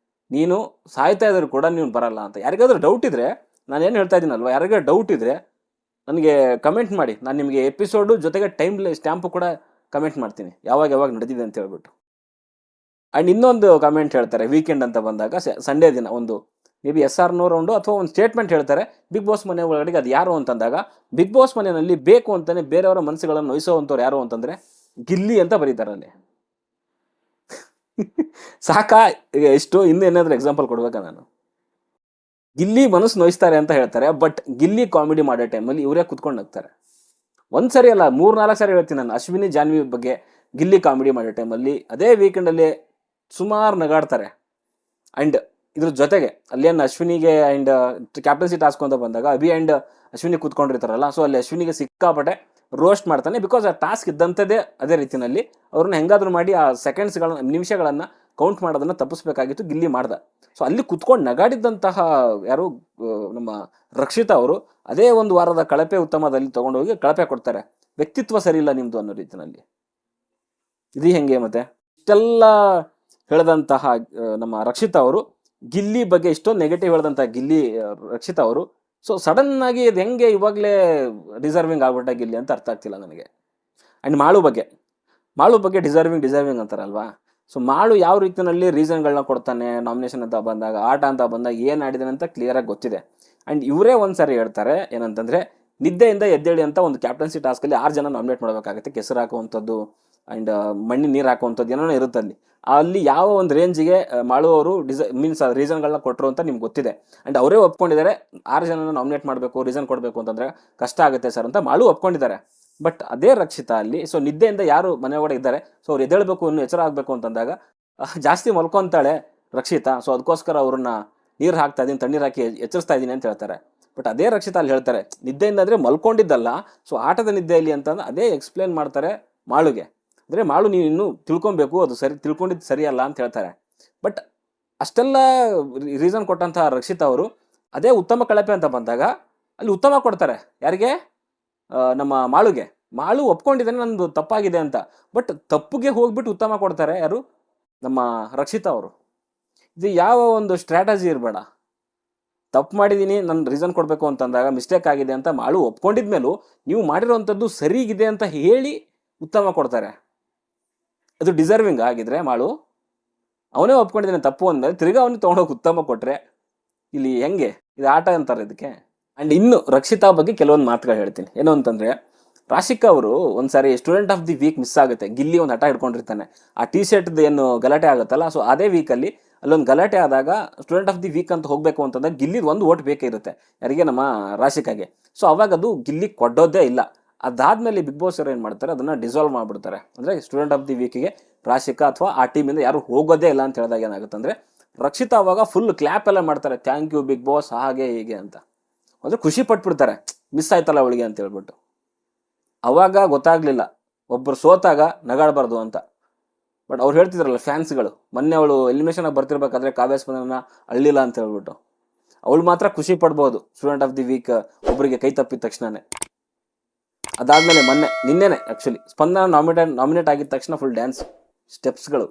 ನೀನು ಸಾಯ್ತಾ ಇದ್ರು ಕೂಡ ನೀನು ಬರಲ್ಲ ಅಂತ. ಯಾರಿಗಾದ್ರೂ ಡೌಟ್ ಇದ್ದರೆ, ನಾನು ಏನು ಹೇಳ್ತಾ ಇದ್ದೀನಲ್ವ, ಯಾರಿಗಾದ್ರೂ ಡೌಟ್ ಇದ್ದರೆ ನನಗೆ ಕಮೆಂಟ್ ಮಾಡಿ, ನಾನು ನಿಮಗೆ ಎಪಿಸೋಡು ಜೊತೆಗೆ ಟೈಮ್ ಸ್ಟ್ಯಾಂಪು ಕೂಡ ಕಮೆಂಟ್ ಮಾಡ್ತೀನಿ, ಯಾವಾಗ ನಡೆದಿದೆ ಅಂತ ಹೇಳ್ಬಿಟ್ಟು. ಆ್ಯಂಡ್ ಇನ್ನೊಂದು ಕಮೆಂಟ್ ಹೇಳ್ತಾರೆ, ವೀಕೆಂಡ್ ಅಂತ ಬಂದಾಗ ಸಂಡೇ ದಿನ ಒಂದು ಮೇ ಬಿ SR ರೌಂಡು ಅಥವಾ ಒಂದು ಸ್ಟೇಟ್ಮೆಂಟ್ ಹೇಳ್ತಾರೆ ಬಿಗ್ ಬಾಸ್ ಮನೆ ಒಳಗಡೆಗೆ. ಅದು ಯಾರು ಅಂತಂದಾಗ, ಬಿಗ್ ಬಾಸ್ ಮನೆಯಲ್ಲಿ ಬೇಕು ಅಂತಲೇ ಬೇರೆಯವರ ಮನಸ್ಸುಗಳನ್ನು ನೋಯಿಸೋವಂಥವ್ರು ಯಾರು ಅಂತಂದರೆ ಗಿಲ್ಲಿ ಅಂತ ಬರೀತಾರೆ ಅಲ್ಲಿ. ಸಾಕಾ ಎಷ್ಟು? ಇನ್ನೂ ಏನಾದರೂ ಎಕ್ಸಾಂಪಲ್ ಕೊಡ್ಬೇಕಾ ನಾನು? ಗಿಲ್ಲಿ ಮನಸ್ಸು ನೋಯಿಸ್ತಾರೆ ಅಂತ ಹೇಳ್ತಾರೆ, ಬಟ್ ಗಿಲ್ಲಿ ಕಾಮಿಡಿ ಮಾಡೋ ಟೈಮಲ್ಲಿ ಇವರೇ ಕುತ್ಕೊಂಡು ಹೋಗ್ತಾರೆ. ಒಂದು ಸರಿ ಅಲ್ಲ, 3-4 ಸಾರಿ ಹೇಳ್ತೀನಿ ನಾನು. ಅಶ್ವಿನಿ ಜಾನ್ವಿ ಬಗ್ಗೆ ಗಿಲ್ಲಿ ಕಾಮಿಡಿ ಮಾಡೋ ಟೈಮಲ್ಲಿ ಅದೇ ವೀಕೆಂಡಲ್ಲಿ ಸುಮಾರು ನಗಾಡ್ತಾರೆ. ಆ್ಯಂಡ್ ಇದ್ರ ಜೊತೆಗೆ ಅಲ್ಲೇನು ಅಶ್ವಿನಿಗೆ ಆ್ಯಂಡ್ ಕ್ಯಾಪ್ಟನ್ಸಿ ಟಾಸ್ಕ್ ಅಂತ ಬಂದಾಗ ಅಭಿ ಆ್ಯಂಡ್ ಅಶ್ವಿನಿ ಕೂತ್ಕೊಂಡಿರ್ತಾರಲ್ಲ, ಸೊ ಅಲ್ಲಿ ಅಶ್ವಿನಿಗೆ ಸಿಕ್ಕಾಪಟ್ಟೆ ರೋಸ್ಟ್ ಮಾಡ್ತಾನೆ. ಬಿಕಾಸ್ ಆ ಟಾಸ್ಕ್ ಇದ್ದಂಥದ್ದೇ ಅದೇ ರೀತಿಯಲ್ಲಿ ಅವ್ರನ್ನ ಹೆಂಗಾದ್ರೂ ಮಾಡಿ ಆ ನಿಮಿಷಗಳನ್ನು ಕೌಂಟ್ ಮಾಡೋದನ್ನು ತಪ್ಪಿಸ್ಬೇಕಾಗಿತ್ತು, ಗಿಲ್ಲಿ ಮಾಡ್ದ. ಸೊ ಅಲ್ಲಿ ಕುತ್ಕೊಂಡು ನಗಾಡಿದ್ದಂತಹ ಯಾರು ನಮ್ಮ ರಕ್ಷಿತಾ ಅವರು ಅದೇ ಒಂದು ವಾರದ ಕಳಪೆ ಉತ್ತಮದಲ್ಲಿ ತೊಗೊಂಡೋಗಿ ಕಳಪೆ ಕೊಡ್ತಾರೆ. ವ್ಯಕ್ತಿತ್ವ ಸರಿ ಇಲ್ಲ ನಿಮ್ಮದು ಅನ್ನೋ ರೀತಿಯಲ್ಲಿ. ಇದು ಹೆಂಗೆ? ಮತ್ತೆ ಇಷ್ಟೆಲ್ಲ ಹೇಳಿದಂತಹ ನಮ್ಮ ರಕ್ಷಿತಾ ಅವರು ಗಿಲ್ಲಿ ಬಗ್ಗೆ ಇಷ್ಟೊಂದು ನೆಗೆಟಿವ್ ಹೇಳಿದಂತಹ ರಕ್ಷಿತಾ ಅವರು ಸೊ ಸಡನ್ನಾಗಿ ಇದು ಹೆಂಗೆ ಇವಾಗಲೇ ಡಿಸರ್ವಿಂಗ್ ಆಗ್ಬಿಟ್ಟ ಗಿಲ್ಲಿ ಅಂತ ಅರ್ಥ ಆಗ್ತಿಲ್ಲ ನನಗೆ. ಆ್ಯಂಡ್ ಮಾಳು ಬಗ್ಗೆ ಡಿಸರ್ವಿಂಗ್ ಅಂತಾರಲ್ವಾ, ಸೊ ಮಾಳು ಯಾವ ರೀತಿಯಲ್ಲಿ ರೀಸನ್ಗಳನ್ನ ಕೊಡ್ತಾನೆ, ನಾಮಿನೇಷನ್ ಅಂತ ಬಂದಾಗ, ಆಟ ಅಂತ ಬಂದಾಗ ಏನು ಆಡಿದಾನೆ ಅಂತ ಕ್ಲಿಯರಾಗಿ ಗೊತ್ತಿದೆ. ಆ್ಯಂಡ್ ಇವರೇ ಒಂದು ಸಾರಿ ಹೇಳ್ತಾರೆ ಏನಂತಂದರೆ, ನಿದ್ದೆಯಿಂದ ಎದ್ದೇಳಿ ಅಂತ ಒಂದು ಕ್ಯಾಪ್ಟನ್ಸಿ ಟಾಸ್ಕಲ್ಲಿ 6 ಜನ ನಾಮಿನೇಟ್ ಮಾಡಬೇಕಾಗುತ್ತೆ, ಕೆಸರು ಹಾಕುವಂಥದ್ದು ಆ್ಯಂಡ್ ಮಣ್ಣಿ ನೀರು ಹಾಕುವಂಥದ್ದು ಏನೋ ಇರುತ್ತೆ ಅಲ್ಲಿ ಯಾವ ಒಂದು ರೇಂಜಿಗೆ ಮಾಳು ಅವರು ರೀಸನ್ಗಳನ್ನ ಕೊಟ್ಟರು ಅಂತ ನಿಮ್ಗೆ ಗೊತ್ತಿದೆ. ಆ್ಯಂಡ್ ಅವರೇ ಒಪ್ಕೊಂಡಿದ್ದಾರೆ 6 ಜನನ ನಾಮಿನೇಟ್ ಮಾಡಬೇಕು, ರೀಸನ್ ಕೊಡಬೇಕು ಅಂತಂದರೆ ಕಷ್ಟ ಆಗುತ್ತೆ ಸರ್ ಅಂತ ಮಾಳು ಒಪ್ಕೊಂಡಿದ್ದಾರೆ. ಬಟ್ ಅದೇ ರಕ್ಷಿತಾ ಅಲ್ಲಿ ಸೊ ನಿದ್ದೆಯಿಂದ ಯಾರು ಮನೆ ಒಳಗಡೆ ಇದ್ದಾರೆ, ಸೊ ಅವ್ರು ಎದ್ದೇಳಬೇಕು, ಇನ್ನು ಎಚ್ಚರ ಆಗಬೇಕು ಅಂತಂದಾಗ ಜಾಸ್ತಿ ಮಲ್ಕೊತಾಳೆ ರಕ್ಷಿತಾ. ಸೊ ಅದಕ್ಕೋಸ್ಕರ ಅವ್ರನ್ನ ನೀರು ಹಾಕ್ತಾ ಇದ್ದೀನಿ, ತಣ್ಣೀರು ಹಾಕಿ ಎಚ್ಚರಿಸ್ತಾ ಇದ್ದೀನಿ ಅಂತ ಹೇಳ್ತಾರೆ. ಬಟ್ ಅದೇ ರಕ್ಷಿತಾ ಅಲ್ಲಿ ಹೇಳ್ತಾರೆ ನಿದ್ದೆಯಿಂದ ಅಂದರೆ ಮಲ್ಕೊಂಡಿದ್ದಲ್ಲ, ಸೊ ಆಟದ ನಿದ್ದೆಯಲ್ಲಿ ಅಂತಂದ್ರೆ ಅದೇ ಎಕ್ಸ್ಪ್ಲೇನ್ ಮಾಡ್ತಾರೆ ಮಾಳುಗೆ. ಅಂದರೆ ಮಾಳು ನೀವು ಇನ್ನೂ ತಿಳ್ಕೊಬೇಕು, ಅದು ತಿಳ್ಕೊಂಡಿದ್ದು ಸರಿಯಲ್ಲ ಅಂತ ಹೇಳ್ತಾರೆ. ಬಟ್ ಅಷ್ಟೆಲ್ಲ ರೀಸನ್ ಕೊಟ್ಟಂತಹ ರಕ್ಷಿತಾ ಅವರು ಅದೇ ಉತ್ತಮ ಕಳಪೆ ಅಂತ ಬಂದಾಗ ಅಲ್ಲಿ ಉತ್ತಮ ಕೊಡ್ತಾರೆ. ಯಾರಿಗೆ? ನಮ್ಮ ಮಾಳುಗೆ. ಮಾಳು ಒಪ್ಕೊಂಡಿದ್ದಾನೆ ನಂದು ತಪ್ಪಾಗಿದೆ ಅಂತ. ಬಟ್ ತಪ್ಪಿಗೆ ಹೋಗ್ಬಿಟ್ಟು ಉತ್ತಮ ಕೊಡ್ತಾರೆ ಯಾರು, ನಮ್ಮ ರಕ್ಷಿತಾ ಅವರು. ಇದು ಯಾವ ಒಂದು ಸ್ಟ್ರಾಟಜಿ ಇರಬೇಡ. ತಪ್ಪು ಮಾಡಿದ್ದೀನಿ, ನನ್ನ ರೀಸನ್ ಕೊಡಬೇಕು ಅಂತಂದಾಗ ಮಿಸ್ಟೇಕ್ ಆಗಿದೆ ಅಂತ ಮಾಳು ಒಪ್ಕೊಂಡಿದ್ಮೇಲೂ ನೀವು ಮಾಡಿರೋವಂಥದ್ದು ಸರಿಗಿದೆ ಅಂತ ಹೇಳಿ ಉತ್ತಮ ಕೊಡ್ತಾರೆ. ಅದು ಡಿಸರ್ವಿಂಗ್ ಆಗಿದ್ರೆ ಮಾಳು, ಅವನೇ ಒಪ್ಕೊಂಡಿದ್ದಾನೆ ತಪ್ಪು ಅಂದಮೇಲೆ ತಿರ್ಗಾ ಅವನಿಗೆ ತೊಗೊಂಡೋಗಿ ಉತ್ತಮ ಕೊಟ್ಟರೆ ಇಲ್ಲಿ ಹೆಂಗೆ? ಇದು ಆಟ ಅಂತಾರೆ ಇದಕ್ಕೆ. ಆ್ಯಂಡ್ ಇನ್ನು ರಕ್ಷಿತಾ ಬಗ್ಗೆ ಕೆಲವೊಂದು ಮಾತುಗಳು ಹೇಳ್ತೀನಿ. ಏನು ಅಂತಂದರೆ, ರಾಶಿಕಾ ಅವರು ಒಂದ್ಸಾರಿ student of the week miss ಆಗುತ್ತೆ. ಗಿಲ್ಲಿ ಒಂದು ಹಠ ಹಿಡ್ಕೊಂಡಿರ್ತಾನೆ, ಆ ಟಿ ಶರ್ಟ್ದು ಏನು ಗಲಾಟೆ ಆಗುತ್ತಲ್ಲ, ಸೊ ಅದೇ ವೀಕಲ್ಲಿ ಅಲ್ಲೊಂದು ಗಲಾಟೆ ಆದಾಗ ಸ್ಟೂಡೆಂಟ್ ಆಫ್ ದಿ ವೀಕ್ ಅಂತ ಹೋಗಬೇಕು ಅಂತಂದಾಗ ಗಿಲ್ಲಿದು ಒಂದು ಓಟ್ ಬೇಕಿರುತ್ತೆ, ಯಾರಿಗೆ, ನಮ್ಮ ರಾಶಿಕಾಗೆ. ಸೊ ಅವಾಗ ಅದು ಗಿಲ್ಲಿ ಕೊಡೋದೇ ಇಲ್ಲ. ಅದಾದಮೇಲೆ ಬಿಗ್ ಬಾಸ್ ಅವರು ಏನು ಮಾಡ್ತಾರೆ, ಅದನ್ನು ಡಿಸಾಲ್ವ್ ಮಾಡಿಬಿಡ್ತಾರೆ. ಅಂದರೆ ಸ್ಟೂಡೆಂಟ್ ಆಫ್ ದಿ ವೀಕಿಗೆ ರಾಶಿಕಾ ಅಥವಾ ಆ ಟೀಮಿಂದ ಯಾರು ಹೋಗೋದೇ ಇಲ್ಲ ಅಂತ ಹೇಳಿದಾಗ ಏನಾಗುತ್ತೆ ಅಂದರೆ, ರಕ್ಷಿತಾ ಅವಾಗ ಫುಲ್ ಕ್ಲ್ಯಾಪ್ ಎಲ್ಲ ಮಾಡ್ತಾರೆ, ಥ್ಯಾಂಕ್ ಯು ಬಿಗ್ ಬಾಸ್ ಹಾಗೆ ಹೀಗೆ ಅಂತ. ಅಂದರೆ ಖುಷಿ ಪಟ್ಬಿಡ್ತಾರೆ, ಮಿಸ್ ಆಯ್ತಲ್ಲ ಅವಳಿಗೆ ಅಂತ ಹೇಳ್ಬಿಟ್ಟು. ಅವಾಗ ಗೊತ್ತಾಗಲಿಲ್ಲ ಒಬ್ಬರು ಸೋತಾಗ ನಗಾಡಬಾರ್ದು ಅಂತ. ಬಟ್ ಅವ್ರು ಹೇಳ್ತಿದ್ರಲ್ಲ ಫ್ಯಾನ್ಸ್ಗಳು, ಮೊನ್ನೆ ಅವಳು ಎಲಿಮಿನೇಷನ್ ಆಗಿ ಬರ್ತಿರ್ಬೇಕಾದ್ರೆ ಕಾವ್ಯ ಸ್ಪಂದನ ಅಳ್ಳಿಲ್ಲ ಅಂತ ಹೇಳ್ಬಿಟ್ಟು, ಅವಳು ಮಾತ್ರ ಖುಷಿ ಪಡ್ಬೋದು ಸ್ಟೂಡೆಂಟ್ ಆಫ್ ದಿ ವೀಕ್ ಒಬ್ಬರಿಗೆ ಕೈ ತಪ್ಪಿದ ತಕ್ಷಣನೇ. ಅದಾದಮೇಲೆ ನಿನ್ನೆನೆ ಆ್ಯಕ್ಚುಲಿ ಸ್ಪಂದನ ನಾಮಿನೇಟ್ ಆಗಿದ ತಕ್ಷಣ ಫುಲ್ ಡ್ಯಾನ್ಸ್ ಸ್ಟೆಪ್ಸ್ಗಳು.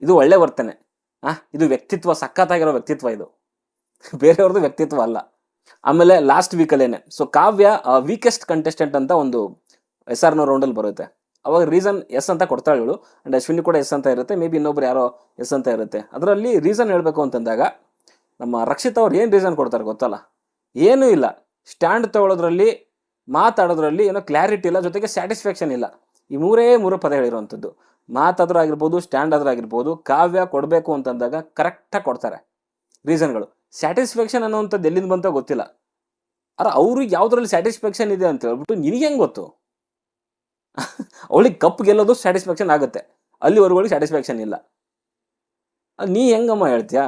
ಇದು ಒಳ್ಳೆ ವರ್ತನೆ. ಇದು ವ್ಯಕ್ತಿತ್ವ, ಸಖತ್ತಾಗಿರೋ ವ್ಯಕ್ತಿತ್ವ ಇದು, ಬೇರೆಯವ್ರದ್ದು ವ್ಯಕ್ತಿತ್ವ ಅಲ್ಲ. ಆಮೇಲೆ ಲಾಸ್ಟ್ ವೀಕಲ್ಲೇನೆ ಸೊ ಕಾವ್ಯ ವೀಕೆಸ್ಟ್ ಕಂಟೆಸ್ಟೆಂಟ್ ಅಂತ ಒಂದು SR ರೌಂಡಲ್ಲಿ ಬರುತ್ತೆ. ಅವಾಗ ರೀಸನ್ ಎಸ್ ಅಂತ ಕೊಡ್ತಾಳೆ ಇವಳು, ಆ್ಯಂಡ್ ಅಶ್ವಿನಿ ಕೂಡ ಎಸ್ ಅಂತ ಇರುತ್ತೆ, ಮೇ ಬಿ ಇನ್ನೊಬ್ರು ಯಾರೋ ಎಸ್ ಅಂತ ಇರುತ್ತೆ. ಅದರಲ್ಲಿ ರೀಸನ್ ಹೇಳಬೇಕು ಅಂತಂದಾಗ ನಮ್ಮ ರಕ್ಷಿತ್ ಅವ್ರು ಏನು ರೀಸನ್ ಕೊಡ್ತಾರೆ ಗೊತ್ತಲ್ಲ, ಏನೂ ಇಲ್ಲ. ಸ್ಟ್ಯಾಂಡ್ ತಗೊಳ್ಳೋದ್ರಲ್ಲಿ, ಮಾತಾಡೋದ್ರಲ್ಲಿ ಏನೋ ಕ್ಲಾರಿಟಿ ಇಲ್ಲ, ಜೊತೆಗೆ ಸ್ಯಾಟಿಸ್ಫ್ಯಾಕ್ಷನ್ ಇಲ್ಲ. ಈ ಮೂರು ಪದ ಹೇಳಿರುವಂಥದ್ದು. ಮಾತಾದ್ರೂ ಆಗಿರ್ಬೋದು, ಸ್ಟ್ಯಾಂಡ್ ಆದ್ರೂ ಆಗಿರ್ಬೋದು, ಕಾವ್ಯ ಕೊಡಬೇಕು ಅಂತಂದಾಗ ಕರೆಕ್ಟಾಗಿ ಕೊಡ್ತಾರೆ ರೀಸನ್ಗಳು. ಸ್ಯಾಟಿಸ್ಫ್ಯಾಕ್ಷನ್ ಅನ್ನೋವಂಥದ್ದು ಎಲ್ಲಿಂದ ಬಂತೋ ಗೊತ್ತಿಲ್ಲ. ಅವ್ರಿಗೆ ಯಾವುದ್ರಲ್ಲಿ ಸ್ಯಾಟಿಸ್ಫ್ಯಾಕ್ಷನ್ ಇದೆ ಅಂತ ಹೇಳ್ಬಿಟ್ಟು ನಿನಗೆ ಹೆಂಗೆ ಗೊತ್ತು? ಅವಳಿಗೆ ಕಪ್ ಗೆಲ್ಲೋದು ಸ್ಯಾಟಿಸ್ಫ್ಯಾಕ್ಷನ್ ಆಗುತ್ತೆ, ಅಲ್ಲಿವರೆಗೂ ಸ್ಯಾಟಿಸ್ಫ್ಯಾಕ್ಷನ್ ಇಲ್ಲ. ಅದು ನೀ ಹೆಂಗಮ್ಮ ಹೇಳ್ತೀಯಾ?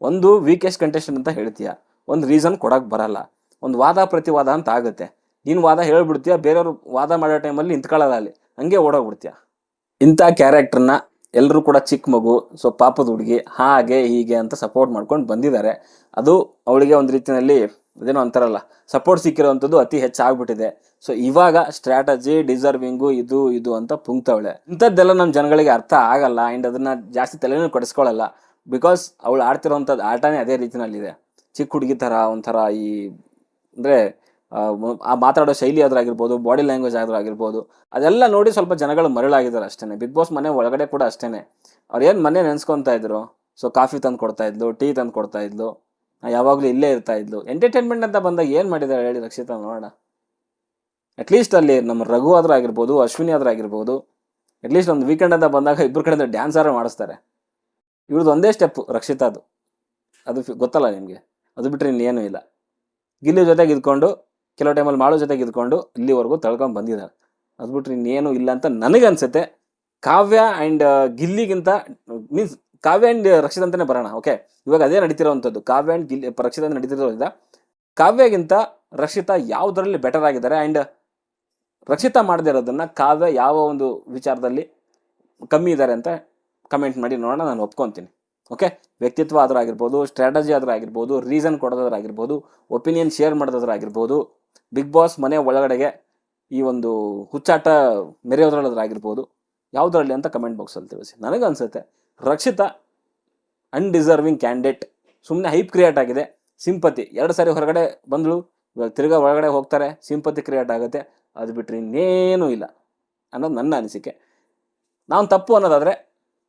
ಒಂದು ವೀಕೆಸ್ಟ್ ಕಂಟೆಸ್ಟೆಂಟ್ ಅಂತ ಹೇಳ್ತೀಯ, ಒಂದು ರೀಸನ್ ಕೊಡೋಕೆ ಬರಲ್ಲ, ಒಂದು ವಾದ ಪ್ರತಿವಾದ ಅಂತ ಆಗುತ್ತೆ. ನೀನು ವಾದ ಹೇಳ್ಬಿಡ್ತೀಯ, ಬೇರೆಯವರು ವಾದ ಮಾಡೋ ಟೈಮಲ್ಲಿ ನಿಂತ್ಕೊಳ್ಳಲ್ಲ, ಅಲ್ಲಿ ಹಂಗೆ ಓಡೋಗ್ಬಿಡ್ತೀಯ. ಇಂಥ ಕ್ಯಾರೆಕ್ಟರ್ನ ಎಲ್ಲರೂ ಕೂಡ ಚಿಕ್ಕ ಮಗು, ಸೊ ಪಾಪದ ಹುಡುಗಿ ಹಾಗೆ ಹೀಗೆ ಅಂತ ಸಪೋರ್ಟ್ ಮಾಡ್ಕೊಂಡು ಬಂದಿದ್ದಾರೆ. ಅದು ಅವಳಿಗೆ ಒಂದು ರೀತಿಯಲ್ಲಿ ಅದೇನೋ ಅಂತಾರಲ್ಲ, ಸಪೋರ್ಟ್ ಸಿಕ್ಕಿರೋವಂಥದ್ದು ಅತಿ ಹೆಚ್ಚಾಗ್ಬಿಟ್ಟಿದೆ. ಸೊ ಇವಾಗ ಸ್ಟ್ರಾಟಜಿ, ಡಿಸರ್ವಿಂಗು, ಇದು ಅಂತ ಪುಂಕ್ತವಳೆ. ಇಂಥದ್ದೆಲ್ಲ ನಮ್ಮ ಜನಗಳಿಗೆ ಅರ್ಥ ಆಗಲ್ಲ, ಆ್ಯಂಡ್ ಅದನ್ನು ಜಾಸ್ತಿ ತಲೆನೂ ಕೊಡಿಸ್ಕೊಳ್ಳಲ್ಲ. ಬಿಕಾಸ್ ಅವಳು ಆಡ್ತಿರೋವಂಥದ್ದು ಆಟನೇ ಅದೇ ರೀತಿನಲ್ಲಿದೆ. ಚಿಕ್ಕ ಹುಡುಗಿ ಥರ ಒಂಥರ ಈ ಅಂದರೆ ಆ ಮಾತಾಡೋ ಶೈಲಿ ಆದ್ರಾಗಿರ್ಬೋದು, ಬಾಡಿ ಲ್ಯಾಂಗ್ವೇಜ್ ಆಗಿರ್ಬೋದು, ಅದೆಲ್ಲ ನೋಡಿ ಸ್ವಲ್ಪ ಜನಗಳು ಮರಳಾಗಿದ್ದಾರೆ ಅಷ್ಟೇ. ಬಿಗ್ ಬಾಸ್ ಮನೆ ಒಳಗಡೆ ಕೂಡ ಅಷ್ಟೇ. ಅವ್ರು ಏನು ಮನೆ ನೆನೆಸ್ಕೊತಾ ಇದ್ರು, ಸೊ ಕಾಫಿ ತಂದು ಕೊಡ್ತಾಯಿದ್ಲು, ಟೀ ತಂದು ಕೊಡ್ತಾಯಿದ್ಲು, ಯಾವಾಗಲೂ ಇಲ್ಲೇ ಇರ್ತಾಯಿದ್ಲು. ಎಂಟರ್ಟೈನ್ಮೆಂಟ್ ಅಂತ ಬಂದಾಗ ಏನು ಮಾಡಿದ್ದಾರೆ ಹೇಳಿ ರಕ್ಷಿತಾ, ನೋಡೋಣ. ಅಟ್ಲೀಸ್ಟ್ ಅಲ್ಲಿ ನಮ್ಮ ರಘು ಆದ್ರೂ ಆಗಿರ್ಬೋದು, ಅಶ್ವಿನಿ ಆದ್ರೂ ಆಗಿರ್ಬೋದು, ಅಟ್ಲೀಸ್ಟ್ ಒಂದು ವೀಕೆಂಡ್ ಅಂತ ಬಂದಾಗ ಇಬ್ಬರು ಕಡೆಯಿಂದ ಡ್ಯಾನ್ಸ್ ಆದ್ರೂ ಮಾಡಿಸ್ತಾರೆ. ಇವ್ರದ್ದು ಒಂದೇ ಸ್ಟೆಪ್ಪು ರಕ್ಷಿತಾದು, ಅದು ಗೊತ್ತಲ್ಲ ನಿಮಗೆ. ಅದು ಬಿಟ್ಟರೆ ಇನ್ನೇನೂ ಇಲ್ಲ. ಗಿಲ್ಲಿ ಜೊತೆಗೆ ಇದ್ಕೊಂಡು, ಕೆಲವು ಟೈಮಲ್ಲಿ ಮಾಡೋ ಜೊತೆಗೆ ಇದ್ಕೊಂಡು ಇಲ್ಲಿವರೆಗೂ ತಳ್ಕೊಂಡು ಬಂದಿದ್ದಾರೆ. ಅದು ಬಿಟ್ಟರೆ ಇನ್ನೇನು ಇಲ್ಲ ಅಂತ ನನಗನ್ಸುತ್ತೆ. ಕಾವ್ಯ ಆ್ಯಂಡ್ ಗಿಲ್ಲಿಗಿಂತ ಮೀನ್ಸ್ ಕಾವ್ಯ ಆ್ಯಂಡ್ ರಕ್ಷಿತ್ ಅಂತಲೇ ಬರೋಣ. ಓಕೆ, ಇವಾಗ ಅದೇ ನಡೀತಿರೋವಂಥದ್ದು. ಕಾವ್ಯ ಆ್ಯಂಡ್ ಗಿಲ್ಲಿ ರಕ್ಷಿತ್ ಅಂತ ನಡೀತಿರೋದ್ರಿಂದ ಕಾವ್ಯಗಿಂತ ರಕ್ಷಿತಾ ಯಾವುದರಲ್ಲಿ ಬೆಟರ್ ಆಗಿದ್ದಾರೆ. ಆ್ಯಂಡ್ ರಕ್ಷಿತಾ ಮಾಡದೇ ಇರೋದನ್ನು ಕಾವ್ಯ ಯಾವ ಒಂದು ವಿಚಾರದಲ್ಲಿ ಕಮ್ಮಿ ಇದ್ದಾರೆ ಅಂತ ಕಮೆಂಟ್ ಮಾಡಿ ನೋಡೋಣ, ನಾನು ಒಪ್ಕೊತೀನಿ. ಓಕೆ, ವ್ಯಕ್ತಿತ್ವ ಆದರೂ ಆಗಿರ್ಬೋದು, ಸ್ಟ್ರಾಟಜಿ ಆದರೂ ಆಗಿರ್ಬೋದು, ರೀಸನ್ ಕೊಡೋದಾಗಿರ್ಬೋದು, ಒಪಿನಿಯನ್ ಶೇರ್ ಮಾಡೋದಾಗಿರ್ಬೋದು, ಬಿಗ್ ಬಾಸ್ ಮನೆ ಒಳಗಡೆಗೆ ಈ ಒಂದು ಹುಚ್ಚಾಟ ಮೆರೆಯೋದ್ರಲ್ಲಾಗಿರ್ಬೋದು, ಯಾವುದರಲ್ಲಿ ಅಂತ ಕಮೆಂಟ್ ಬಾಕ್ಸಲ್ಲಿ ತಿಳಿಸಿ. ನನಗನ್ಸುತ್ತೆ ರಕ್ಷಿತಾ ಅನ್ಡಿಸರ್ವಿಂಗ್ ಕ್ಯಾಂಡಿಡೇಟ್. ಸುಮ್ಮನೆ ಹೈಪ್ ಕ್ರಿಯೇಟ್ ಆಗಿದೆ, ಸಿಂಪತಿ 2 ಸಾರಿ ಹೊರಗಡೆ ಬಂದಳು, ಇವಾಗ ತಿರ್ಗಾ ಒಳಗಡೆ ಹೋಗ್ತಾರೆ, ಸಿಂಪತಿ ಕ್ರಿಯೇಟ್ ಆಗುತ್ತೆ. ಅದು ಬಿಟ್ಟರೆ ಇನ್ನೇನೂ ಇಲ್ಲ ಅನ್ನೋದು ನನ್ನ ಅನಿಸಿಕೆ. ನಾವು ತಪ್ಪು ಅನ್ನೋದಾದರೆ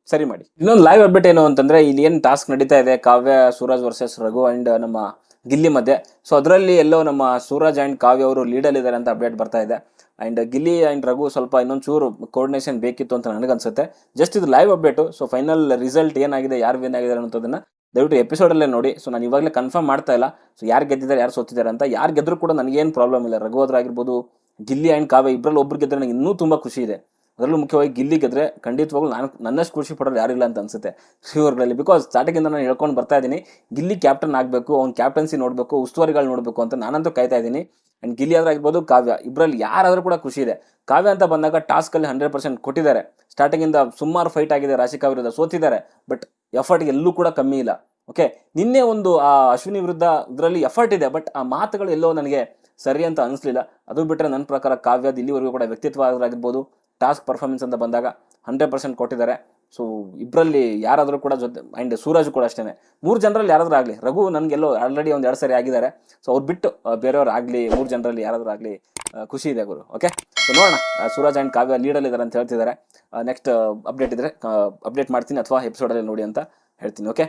ಸರಿ ಮಾಡಿ. ಇನ್ನೊಂದು ಲೈವ್ ಅಪ್ಡೇಟ್ ಏನು ಅಂತಂದರೆ, ಇಲ್ಲಿ ಏನು ಟಾಸ್ಕ್ ನಡೀತಾ ಇದೆ ಕಾವ್ಯ ಸೂರಜ್ ವರ್ಸಸ್ ರಘು ಆ್ಯಂಡ್ ನಮ್ಮ ಗಿಲ್ಲಿ ಮಧ್ಯೆ. ಸೊ ಅದರಲ್ಲಿ ಎಲ್ಲೋ ನಮ್ಮ ಸೂರಜ್ ಆ್ಯಂಡ್ ಕಾವ್ಯ ಅವರು ಲೀಡಲ್ಲಿದ್ದಾರೆ ಅಂತ ಅಪ್ಡೇಟ್ ಬರ್ತಾ ಇದೆ. ಆ್ಯಂಡ್ ಗಿಲ್ಲಿ ಆ್ಯಂಡ್ ರಘು ಸ್ವಲ್ಪ ಇನ್ನೊಂದು ಚೂರು ಕೋರ್ಡಿನೇಷನ್ ಬೇಕಿತ್ತು ಅಂತ ನನಗನ್ಸುತ್ತೆ. ಜಸ್ಟ್ ಇದು live update. So final result ಏನಾಗಿದೆ, ಯಾರು ವಿನ್ ಆಗಿದ್ದಾರೆ ಅನ್ನೋದನ್ನು ದಯವಿಟ್ಟು ಎಪಿಸೋಡಲ್ಲೇ ನೋಡಿ. ಸೊ ನಾನು ಇವಾಗಲೇ ಕನ್ಫರ್ಮ್ ಮಾಡ್ತಾ ಇಲ್ಲ, ಸೊ ಯಾರು ಗೆದ್ದಿದ್ದಾರೆ ಯಾರು ಸೋತಿದ್ದಾರೆ ಅಂತ. ಯಾರು ಗೆದ್ದರೂ ಕೂಡ ನನಗೇನು ಪ್ರಾಬ್ಲಮ್ ಇಲ್ಲ. ರಘು ಆಗಿರ್ಬೋದು, ಗಿಲ್ಲಿ ಆ್ಯಂಡ್ ಕಾವ್ಯ ಇಬ್ಬರಲ್ಲಿ ಒಬ್ರು ಗೆದ್ದರೆ ನನಗೆ ಇನ್ನೂ ತುಂಬ ಖುಷಿ ಇದೆ. ಅದರಲ್ಲೂ ಮುಖ್ಯವಾಗಿ ಗಿಲ್ಲಿ ಗೆದ್ರೆ ಖಂಡಿತವಾಗ್ಲೂ ನನ್ನಷ್ಟು ಖುಷಿ ಪಡೋರು ಯಾರಿಲ್ಲ ಅಂತ ಅನಿಸುತ್ತೆ ಇವ್ರಲ್ಲಿ. ಬಿಕಾಸ್ ಸ್ಟಾರ್ಟಿಂಗಿಂದ ನಾನು ಹೇಳ್ಕೊಂಡು ಬರ್ತಾ ಇದ್ದೀನಿ, ಗಿಲ್ಲಿ ಕ್ಯಾಪ್ಟನ್ ಆಗಬೇಕು, ಅವ್ನು ಕ್ಯಾಪ್ಟನ್ಸಿ ನೋಡಬೇಕು, ಉಸ್ತುವಾರಿಗಳು ನೋಡಬೇಕು ಅಂತ ನಾನಂತೂ ಕಾಯ್ತಾ ಇದ್ದೀನಿ. ಆ್ಯಂಡ್ ಗಿಲ್ಲಿ ಆಗಿರ್ಬೋದು, ಕಾವ್ಯ ಇಬ್ಬರಲ್ಲಿ ಯಾರಾದರೂ ಕೂಡ ಖುಷಿ ಇದೆ. ಕಾವ್ಯ ಅಂತ ಬಂದಾಗ ಟಾಸ್ಕಲ್ಲಿ 100% ಕೊಟ್ಟಿದ್ದಾರೆ. ಸ್ಟಾರ್ಟಿಂಗಿಂದ ಸುಮಾರು ಫೈಟ್ ಆಗಿದೆ, ರಾಶಿಕಾ ವಿರುದ್ಧ ಸೋತಿದ್ದಾರೆ, ಬಟ್ ಎಫರ್ಟ್ಗೆ ಎಲ್ಲೂ ಕೂಡ ಕಮ್ಮಿ ಇಲ್ಲ. ಓಕೆ, ನಿನ್ನೆ ಒಂದು ಆ ಅಶ್ವಿನಿ ವಿರುದ್ಧ ಇದರಲ್ಲಿ ಎಫರ್ಟ್ ಇದೆ, ಬಟ್ ಆ ಮಾತುಗಳು ಎಲ್ಲೋ ನನಗೆ ಸರಿ ಅಂತ ಅನಿಸ್ಲಿಲ್ಲ. ಅದು ಬಿಟ್ಟರೆ ನನ್ನ ಪ್ರಕಾರ ಕಾವ್ಯದ ಇಲ್ಲಿವರೆಗೂ ಕೂಡ ವ್ಯಕ್ತಿತ್ವ ಆಗಿರ್ಬೋದು, ಟಾಸ್ಕ್ ಪರ್ಫಾರ್ಮೆನ್ಸ್ ಅಂತ ಬಂದಾಗ 100% ಕೊಟ್ಟಿದ್ದಾರೆ. ಸೊ ಇಬ್ಬರಲ್ಲಿ ಯಾರಾದರೂ ಕೂಡ ಜೊತೆ, ಆ್ಯಂಡ್ ಸೂರಜ್ ಕೂಡ ಅಷ್ಟೇ. 3 ಜನರಲ್ಲಿ ಯಾರಾದರೂ ಆಗಲಿ, ರಘು ನನಗೆಲ್ಲೋ ಆಲ್ರೆಡಿ ಒಂದು 2 ಸರಿ ಆಗಿದ್ದಾರೆ. ಸೊ ಅವ್ರು ಬಿಟ್ಟು ಬೇರೆಯವ್ರು ಆಗಲಿ, 3 ಜನರಲ್ಲಿ ಯಾರಾದರೂ ಆಗಲಿ ಖುಷಿ ಇದೆ ಗುರು. ಓಕೆ, ಸೊ ನೋಡೋಣ. ಸೂರಜ್ ಆ್ಯಂಡ್ ಕಾವ್ಯ ಲೀಡಲ್ಲಿದ್ದಾರೆ ಅಂತ ಹೇಳ್ತಿದ್ದಾರೆ. ನೆಕ್ಸ್ಟ್ ಅಪ್ಡೇಟ್ ಇದ್ದರೆ ಅಪ್ಡೇಟ್ ಮಾಡ್ತೀನಿ, ಅಥವಾ ಎಪಿಸೋಡಲ್ಲಿ ನೋಡಿ ಅಂತ ಹೇಳ್ತೀನಿ. ಓಕೆ.